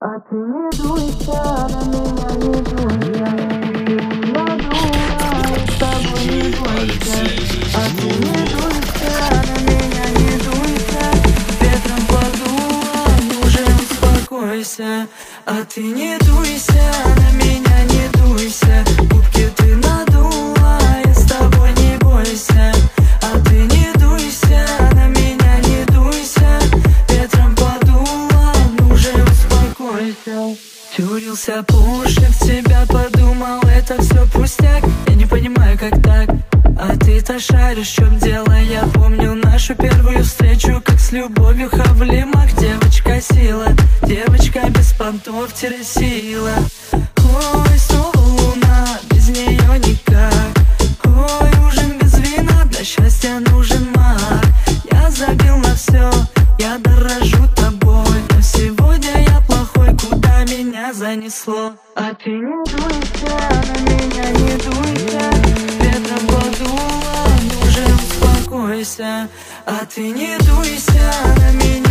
А ты не дуйся на меня, не дуйся. Надумай, с тобой не бойся. А ты не дуйся на меня, не дуйся. Ветром подуло, уже успокойся. А ты не дуйся на меня, не дуйся. Губки ты надула, я с тобой не бойся. А ты не дуйся на меня, не дуйся. Ветром подуло, уже успокойся. Тюрился по уши в тебя, подумал, это все пустяк. Я не понимаю, как так. А ты-то шаришь, в чем дело. Я помню нашу первую встречу, как с любовью Хавлимах. Девочка сила, девочка без понтов, сила. Ой, снова луна, без нее никак. Ой, ужин без вина, для счастья нужен маг. Я забил на все, я дорожу тобой. Но сегодня я плохой, куда меня занесло. А ты не дуйся на меня, не дуйся. Ветром подуло, уже успокойся. А ты не дуйся на меня.